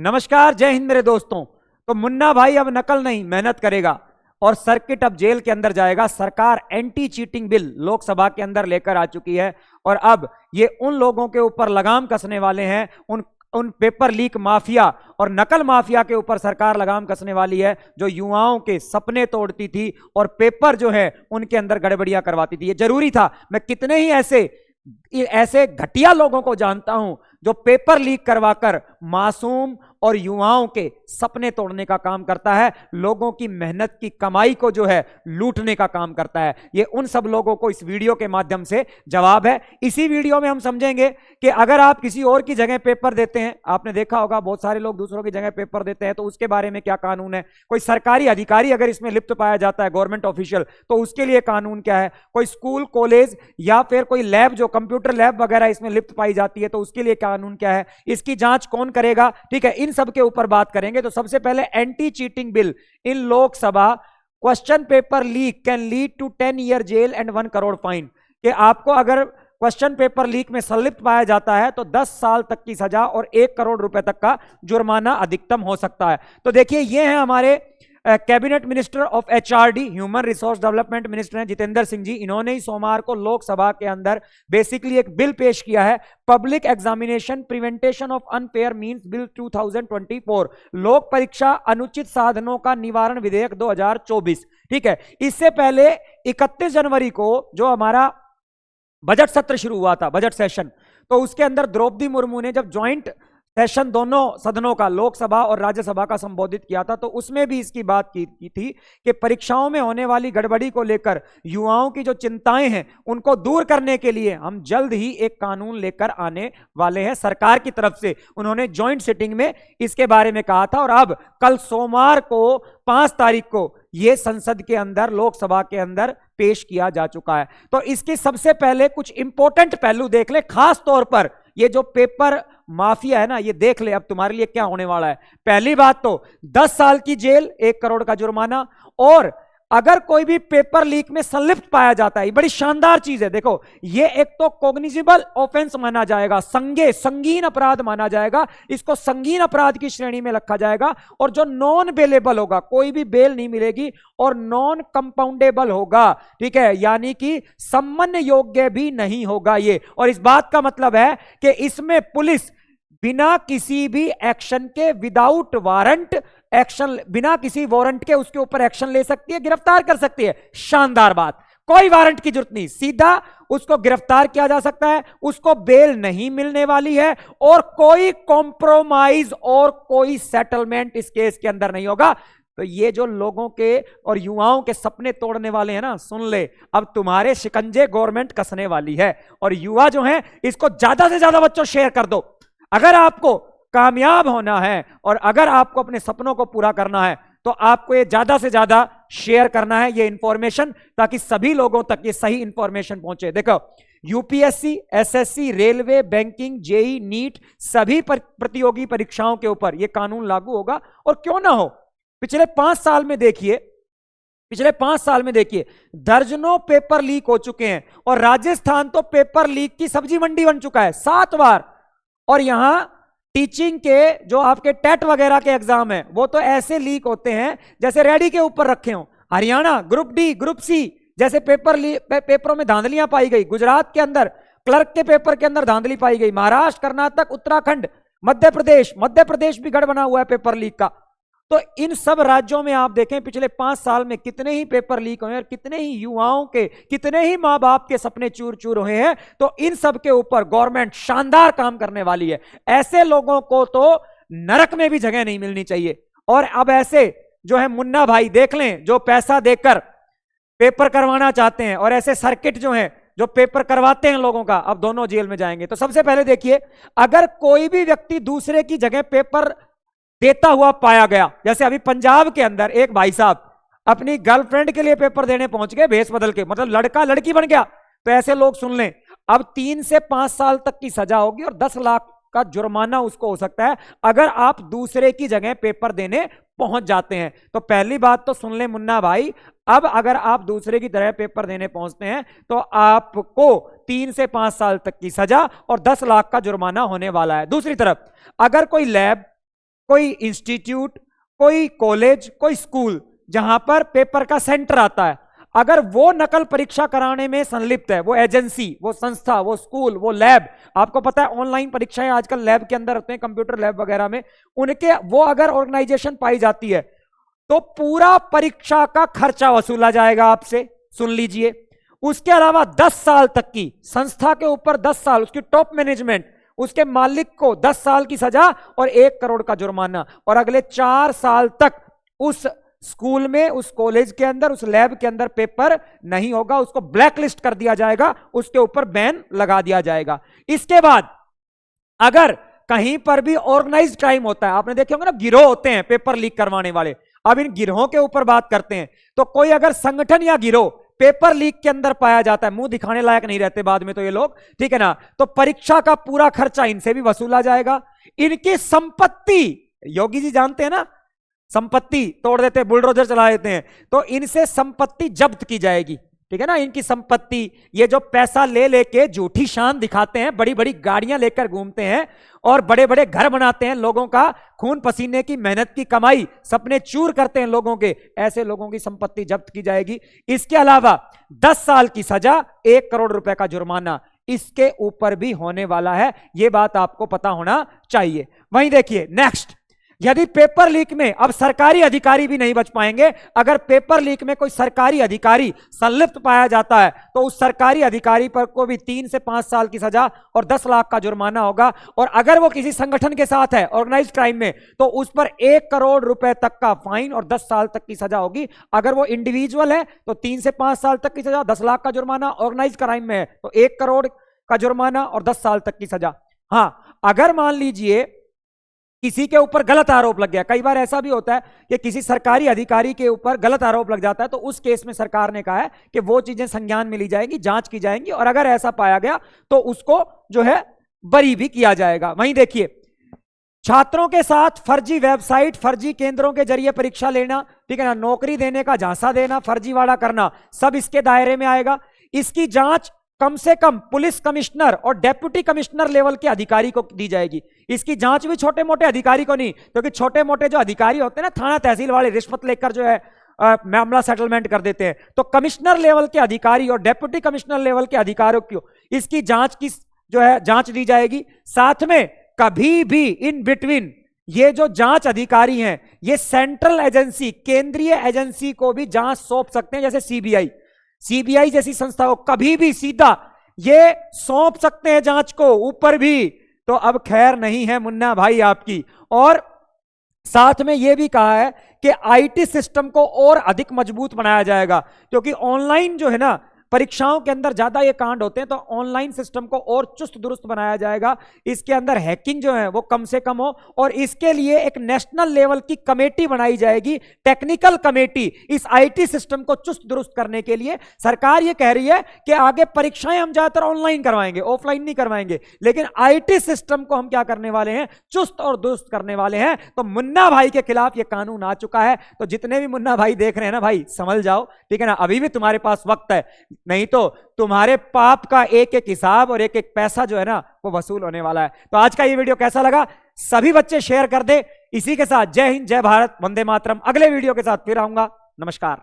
नमस्कार, जय हिंद मेरे दोस्तों। तो मुन्ना भाई अब नकल नहीं मेहनत करेगा और सर्किट अब जेल के अंदर जाएगा। सरकार एंटी चीटिंग बिल लोकसभा के अंदर लेकर आ चुकी है और अब ये उन लोगों के ऊपर लगाम कसने वाले हैं, उन पेपर लीक माफिया और नकल माफिया के ऊपर सरकार लगाम कसने वाली है, जो युवाओं के सपने तोड़ती थी और पेपर जो है उनके अंदर गड़बड़ियां करवाती थी। ये जरूरी था। मैं कितने ही ऐसे घटिया लोगों को जानता हूं जो पेपर लीक करवाकर मासूम और युवाओं के सपने तोड़ने का काम करता है, लोगों की मेहनत की कमाई को जो है लूटने का काम करता है। ये उन सब लोगों को इस वीडियो के माध्यम से जवाब है। इसी वीडियो में हम समझेंगे कि अगर आप किसी और की जगह पेपर देते हैं, आपने देखा होगा बहुत सारे लोग दूसरों की जगह पेपर देते हैं, तो उसके बारे में क्या कानून है। कोई सरकारी अधिकारी अगर इसमें लिप्त पाया जाता है, गवर्नमेंट ऑफिशियल, तो उसके लिए कानून क्या है। कोई स्कूल कॉलेज या फिर कोई लैब, जो कंप्यूटर लैब वगैरह इसमें लिप्त पाई जाती है, तो उसके लिए कानून क्या है, इसकी जांच कौन करेगा। ठीक है, इन सब के ऊपर बात करेंगे। तो सबसे पहले anti cheating bill in Lok Sabha. Question paper leak can lead to 10 year jail and 1 crore fine. कि आपको अगर क्वेश्चन पेपर लीक में संलिप्त पाया जाता है तो 10 साल तक की सजा और 1 करोड़ रुपए तक का जुर्माना अधिकतम हो सकता है। तो देखिए, ये है हमारे cabinet minister of HRD, human resource development minister हैं जितेंद्र सिंह जी। इन्होंने ही सोमवार को लोकसभा के अंदर बेसिकली एक बिल पेश किया है, public examination prevention of unfair means bill 2024, लोक परीक्षा अनुचित साधनों का निवारण विधेयक 2024। ठीक है, इससे पहले 31 जनवरी को जो हमारा बजट सत्र शुरू हुआ था, बजट सेशन, तो उसके अंदर द्रौपदी मुर्मू ने जब ज्वाइंट सेशन दोनों सदनों का, लोकसभा और राज्यसभा का, संबोधित किया था, तो उसमें भी इसकी बात की थी कि परीक्षाओं में होने वाली गड़बड़ी को लेकर युवाओं की जो चिंताएं हैं उनको दूर करने के लिए हम जल्द ही एक कानून लेकर आने वाले हैं सरकार की तरफ से। उन्होंने ज्वाइंट सिटिंग में इसके बारे में कहा था और अब कल सोमवार को 5 तारीख को यह संसद के अंदर, लोकसभा के अंदर पेश किया जा चुका है। तो इसके सबसे पहले कुछ इंपॉर्टेंट पहलू देख ले, खास तौर पर ये जो पेपर माफिया है ना, ये देख ले अब तुम्हारे लिए क्या होने वाला है। पहली बात तो 10 साल की जेल, 1 करोड़ का जुर्माना, और अगर कोई भी पेपर लीक में संलिप्त पाया जाता है, ये बड़ी शानदार चीज है। देखो, ये एक तो कॉग्निजिबल ऑफेंस माना जाएगा, संगीन अपराध माना जाएगा, इसको संगीन अपराध की श्रेणी में रखा जाएगा। और जो नॉन बेलेबल होगा, कोई भी बेल नहीं मिलेगी, और नॉन कंपाउंडेबल होगा। ठीक है, यानी कि सम्मन योग्य भी नहीं होगा ये। और इस बात का मतलब है कि इसमें पुलिस बिना किसी भी एक्शन के, विदाउट वारंट एक्शन, बिना किसी वारंट के उसके ऊपर एक्शन ले सकती है, गिरफ्तार कर सकती है। शानदार बात, कोई वारंट की जरूरत नहीं, सीधा उसको गिरफ्तार किया जा सकता है, उसको बेल नहीं मिलने वाली है और कोई कॉम्प्रोमाइज और कोई सेटलमेंट इस केस के अंदर नहीं होगा। तो ये जो लोगों के और युवाओं के सपने तोड़ने वाले हैं ना, सुन ले, अब तुम्हारे शिकंजे गवर्नमेंट कसने वाली है। और युवा जो हैं, इसको ज्यादा से ज्यादा बच्चों शेयर कर दो। अगर आपको कामयाब होना है और अगर आपको अपने सपनों को पूरा करना है तो आपको ये ज्यादा से ज्यादा शेयर करना है, ये इंफॉर्मेशन, ताकि सभी लोगों तक ये सही इंफॉर्मेशन पहुंचे। देखो, UPSC, SSC, railway, banking, JE, NEET, सभी प्रतियोगी परीक्षाओं के ऊपर ये कानून लागू होगा। और क्यों ना हो, पिछले 5 साल में देखिए दर्जनों पेपर लीक हो चुके हैं और राजस्थान तो पेपर लीक की सब्जी मंडी बन चुका है 7 बार। और यहां टीचिंग के जो आपके टेट वगैरह के एग्जाम है, वो तो ऐसे लीक होते हैं जैसे रेडी के ऊपर रखे हो। Haryana group D, group C जैसे पेपरों में धांधलियां पाई गई। गुजरात के अंदर क्लर्क के पेपर के अंदर धांधली पाई गई। महाराष्ट्र, कर्नाटक, उत्तराखंड, मध्य प्रदेश भी गढ़ बना हुआ है पेपर लीक का। तो इन सब राज्यों में आप देखें पिछले 5 साल में कितने ही पेपर लीक हुए और कितने ही युवाओं के, कितने ही मां बाप के सपने चूर चूर हुए हैं। तो इन सब के ऊपर गवर्नमेंट शानदार काम करने वाली है। ऐसे लोगों को तो नरक में भी जगह नहीं मिलनी चाहिए। और अब ऐसे जो है मुन्ना भाई देख लें, जो पैसा देकर पेपर करवाना चाहते हैं, और ऐसे सर्किट जो है जो पेपर करवाते हैं लोगों का, अब दोनों जेल में जाएंगे। तो सबसे पहले देखिए, अगर कोई भी व्यक्ति दूसरे की जगह पेपर देता हुआ पाया गया, जैसे अभी पंजाब के अंदर एक भाई साहब अपनी गर्लफ्रेंड के लिए पेपर देने पहुंच गए भेस बदल के, मतलब लड़का लड़की बन गया। तो ऐसे लोग सुन लें, अब 3 से 5 साल तक की सजा होगी और 10 लाख का जुर्माना उसको हो सकता है अगर आप दूसरे की जगह पेपर देने पहुंच जाते हैं। तो पहली बात तो सुन ले मुन्ना भाई, अब अगर आप दूसरे की तरह पेपर देने पहुंचते हैं तो आपको 3 से 5 साल तक की सजा और 10 लाख का जुर्माना होने वाला है। दूसरी तरफ, अगर कोई लैब, कोई इंस्टीट्यूट, कोई कॉलेज, कोई स्कूल जहां पर पेपर का सेंटर आता है, अगर वो नकल परीक्षा कराने में संलिप्त है, वो एजेंसी, वो संस्था, वो स्कूल, वो लैब, आपको पता है ऑनलाइन परीक्षाएं आजकल लैब के अंदर होते हैं, कंप्यूटर लैब वगैरह में, उनके वो अगर ऑर्गेनाइजेशन पाई जाती है तो पूरा परीक्षा का खर्चा वसूला जाएगा आपसे, सुन लीजिए। उसके अलावा 10 साल तक की संस्था के ऊपर 10 साल, उसकी टॉप मैनेजमेंट, उसके मालिक को 10 साल की सजा और 1 करोड़ का जुर्माना, और अगले 4 साल तक उस स्कूल में, उस कॉलेज के अंदर, उस लैब के अंदर पेपर नहीं होगा, उसको ब्लैकलिस्ट कर दिया जाएगा, उसके ऊपर बैन लगा दिया जाएगा। इसके बाद अगर कहीं पर भी ऑर्गेनाइज्ड क्राइम होता है, आपने देखे होंगे ना गिरोह होते हैं पेपर लीक करवाने वाले, अब इन गिरोहों के ऊपर बात करते हैं। तो कोई अगर संगठन या गिरोह पेपर लीक के अंदर पाया जाता है, मुंह दिखाने लायक नहीं रहते बाद में तो ये लोग, ठीक है ना, तो परीक्षा का पूरा खर्चा इनसे भी वसूला जाएगा। इनकी संपत्ति, योगी जी जानते हैं ना, संपत्ति तोड़ देते हैं, बुलडोजर चला देते हैं, तो इनसे संपत्ति जब्त की जाएगी, ठीक है ना। इनकी संपत्ति, ये जो पैसा ले लेके झूठी शान दिखाते हैं, बड़ी बड़ी गाड़ियां लेकर घूमते हैं और बड़े बड़े घर बनाते हैं, लोगों का खून पसीने की मेहनत की कमाई, सपने चूर करते हैं लोगों के, ऐसे लोगों की संपत्ति जब्त की जाएगी। इसके अलावा 10 साल की सजा, 1 करोड़ रुपए का जुर्माना इसके ऊपर भी होने वाला है, यह बात आपको पता होना चाहिए। वहीं देखिए नेक्स्ट, यदि पेपर लीक में, अब सरकारी अधिकारी भी नहीं बच पाएंगे, अगर पेपर लीक में कोई सरकारी अधिकारी संलिप्त पाया जाता है तो उस सरकारी अधिकारी पर को भी 3 से 5 साल की सजा और 10 लाख का जुर्माना होगा। और अगर वो किसी संगठन के साथ है ऑर्गेनाइज्ड क्राइम में, तो उस पर 1 करोड़ रुपए तक का फाइन और 10 साल तक की सजा होगी। अगर वो इंडिविजुअल है तो 3 से 5 साल तक की सजा, 10 लाख का जुर्माना, ऑर्गेनाइज्ड क्राइम में है तो 1 करोड़ का जुर्माना और 10 साल तक की सजा। हां, अगर मान लीजिए किसी के ऊपर गलत आरोप लग गया, कई बार ऐसा भी होता है कि किसी सरकारी अधिकारी के ऊपर गलत आरोप लग जाता है, तो उस केस में सरकार ने कहा है कि वो चीजें संज्ञान में ली जाएंगी, जांच की जाएंगी, और अगर ऐसा पाया गया तो उसको जो है बरी भी किया जाएगा। वहीं देखिए, छात्रों के साथ फर्जी वेबसाइट, फर्जी केंद्रों के जरिए परीक्षा लेना, ठीक है ना, नौकरी देने का झांसा देना, फर्जीवाड़ा करना, सब इसके दायरे में आएगा। इसकी जांच कम से कम पुलिस कमिश्नर और डेप्यूटी कमिश्नर लेवल के अधिकारी को दी जाएगी। इसकी जांच भी छोटे मोटे अधिकारी को नहीं, क्योंकि छोटे मोटे जो अधिकारी होते हैं ना, थाना तहसील वाले, रिश्वत लेकर जो है मामला सेटलमेंट कर देते हैं, तो कमिश्नर लेवल के अधिकारी और डेप्यूटी कमिश्नर लेवल के अधिकारियों को इसकी जांच की जो है जांच दी जाएगी। साथ में कभी भी इन बिटवीन ये जो जांच अधिकारी हैं, ये सेंट्रल एजेंसी, केंद्रीय एजेंसी को भी जांच सौंप सकते हैं, जैसे सीबीआई जैसी संस्था को कभी भी सीधा ये सौंप सकते हैं जांच को, ऊपर भी। तो अब खैर नहीं है मुन्ना भाई आपकी। और साथ में यह भी कहा है कि आईटी सिस्टम को और अधिक मजबूत बनाया जाएगा, क्योंकि ऑनलाइन जो है ना परीक्षाओं के अंदर ज्यादा ये कांड होते हैं, तो ऑनलाइन सिस्टम को और चुस्त दुरुस्त बनाया जाएगा, इसके अंदर हैकिंग जो है वो कम से कम हो, और इसके लिए एक नेशनल लेवल की कमेटी बनाई जाएगी, टेक्निकल कमेटी, इस आईटी सिस्टम को चुस्त दुरुस्त करने के लिए। सरकार ये कह रही है कि आगे परीक्षाएं हम ज्यादातर ऑनलाइन करवाएंगे, ऑफलाइन नहीं करवाएंगे, लेकिन आईटी सिस्टम को हम क्या करने वाले हैं, चुस्त और दुरुस्त करने वाले हैं। तो मुन्ना भाई के खिलाफ ये कानून आ चुका है, तो जितने भी मुन्ना भाई देख रहे हैं ना भाई, समझ जाओ, ठीक है ना, अभी भी तुम्हारे पास वक्त है, नहीं तो तुम्हारे पाप का एक एक हिसाब और एक एक पैसा जो है ना वो वसूल होने वाला है। तो आज का ये वीडियो कैसा लगा, सभी बच्चे शेयर कर दे। इसी के साथ जय हिंद, जय भारत, वंदे मातरम। अगले वीडियो के साथ फिर आऊंगा। नमस्कार।